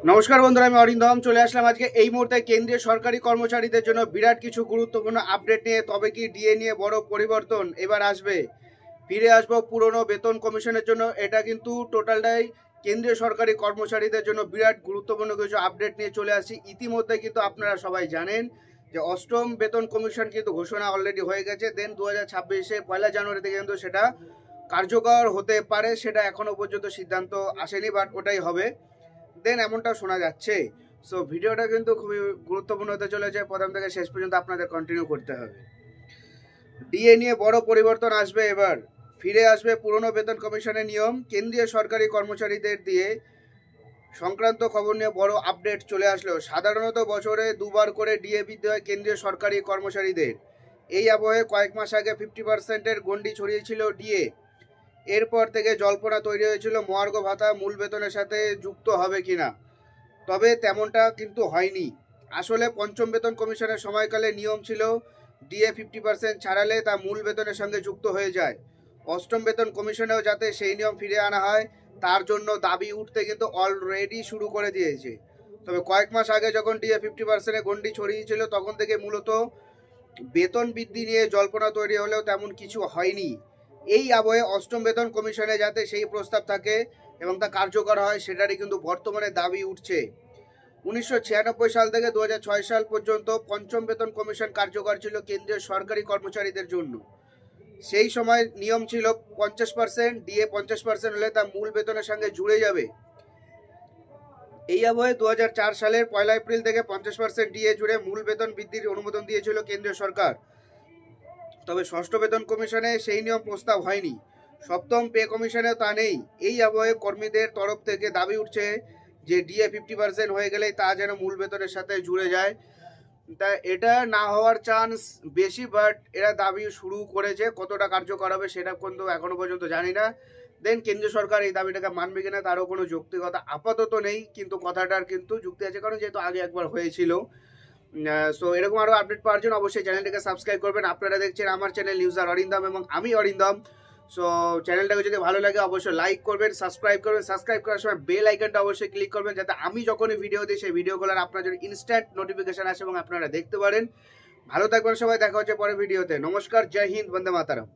নমস্কার বন্ধুরা, আমি অরিন্দম চলে আসলাম আজকে এই মুহূর্তে কেন্দ্রীয় সরকারি কর্মচারীদের জন্য বিরাট কিছু গুরুত্বপূর্ণ আপডেট নিয়ে। তবে কি ডিএ নিয়ে বড় পরিবর্তন এবার আসবে? ফিরে আসবো পুরনো বেতন কমিশনের জন্য। এটা কিন্তু টোটালটাই কেন্দ্রীয় সরকারি কর্মচারীদের জন্য বিরাট গুরুত্বপূর্ণ কিছু আপডেট নিয়ে চলে আসছি। ইতিমধ্যে কিন্তু আপনারা সবাই জানেন যে অষ্টম বেতন কমিশন কিন্তু ঘোষণা অলরেডি হয়ে গেছে। দেন 2026-এ 1 জানুয়ারি থেকে কিন্তু সেটা কার্যকর হতে পারে, সেটা এখনো পর্যন্ত সিদ্ধান্ত আসেনি, বাট ওটাই হবে। দেন এমনটা শোনা যাচ্ছে। সো ভিডিওটা কিন্তু খুবই গুরুত্বপূর্ণ হতে চলেছে, প্রথম থেকে শেষ পর্যন্ত আপনাদের কন্টিনিউ করতে হবে। ডিএ নিয়ে বড় পরিবর্তন আসবে এবার। ফিরে আসবে পুরনো বেতন কমিশনের নিয়ম। কেন্দ্রীয় সরকারি কর্মচারীদের দিয়ে সংক্রান্ত খবর নিয়ে বড় আপডেট চলে আসলো। সাধারণত বছরে 2বার করে ডিএ বৃদ্ধি হয় কেন্দ্রীয় সরকারি কর্মচারীদের। এই আবহে কয়েক মাস আগে 50%-এর গণ্ডি ছড়িয়েছিল ডিএ। এরপর থেকে জল্পনা তৈরি হয়েছিল মহার্ঘ ভাতা মূল বেতনের সাথে যুক্ত হবে কিনা। তবে তেমনটা কিন্তু হয়নি। আসলে পঞ্চম বেতন কমিশনের সময়কালে নিয়ম ছিল ডিএ 50% ছাড়ালে তা মূল বেতনের সঙ্গে যুক্ত হয়ে যায়। অষ্টম বেতন কমিশনেও যাতে সেই নিয়ম ফিরে আনা হয় তার জন্য দাবি উঠতে কিন্তু অলরেডি শুরু করে দিয়েছে। তবে কয়েক মাস আগে যখন ডিএ 50%-এ গণ্ডি ছড়িয়েছিল তখন থেকে মূলত বেতন বৃদ্ধি নিয়ে জল্পনা তৈরি হলেও তেমন কিছু হয়নি। এই আবহে অষ্টম বেতন কমিশনে যাতে সেই প্রস্তাব থাকে এবং তা কার্যকর হয় সেটারই কিন্তু বর্তমানে দাবি উঠছে। 1996 সাল থেকে 2006 সাল পর্যন্ত পঞ্চম বেতন কমিশন কার্যকর ছিল কেন্দ্রীয় সরকারি কর্মচারীদের জন্য। সেই সময় নিয়ম ছিল 50%, ডিএ 50% হলে তা মূল বেতনের সঙ্গে জুড়ে যাবে। এই আবহে 2004 সালের 1 এপ্রিল থেকে 50% ডিএ জুড়ে মূল বেতন বৃদ্ধির অনুমোদন দিয়েছিল কেন্দ্রীয় সরকার। তবে ষষ্ঠ বেতন কমিশনে সেই নিয়ম প্রস্তাব হয়নি। সপ্তম পে কমিশনে তা নেই। এই আবহে কর্মীদের তরফ থেকে দাবি উঠছে যে ডিএ 50% হয়ে গেলেই তা যেন মূল বেতনের সাথে জুড়ে যায়। তা এটা না হওয়ার চান্স বেশি, বাট এরা দাবি শুরু করেছে। কতটা কার্যকর হবে সেটা কিন্তু এখনো পর্যন্ত জানি না। দেন কেন্দ্রীয় সরকার এই দাবিটাকে মানবে কিনা তারও কোনো যৌক্তিকতা আপাতত নেই, কিন্তু কথাটার কিন্তু যুক্তি আছে, কারণ যেহেতু আগে একবার হয়েছিল। সো এরকম আরও আপডেট পাওয়ার জন্য অবশ্যই চ্যানেলটাকে সাবস্ক্রাইব করবেন। আপনারা দেখছেন আমার চ্যানেল নিউজার অরিন্দম এবং আমি অরিন্দম। সো চ্যানেলটাকে যদি ভালো লাগে অবশ্যই লাইক করবেন, সাবস্ক্রাইব করবেন। সাবস্ক্রাইব করার সময় বেল আইকনটা অবশ্যই ক্লিক করবেন, যাতে আমি যখনই ভিডিও দিই সেই ভিডিওগুলোর আপনার জন্য ইনস্ট্যান্ট নোটিফিকেশন আসে এবং আপনারা দেখতে পারেন। ভালো থাকবেন সবাই, দেখা হচ্ছে পরের ভিডিওতে। নমস্কার, জয় হিন্দ, বন্দে মাতরম।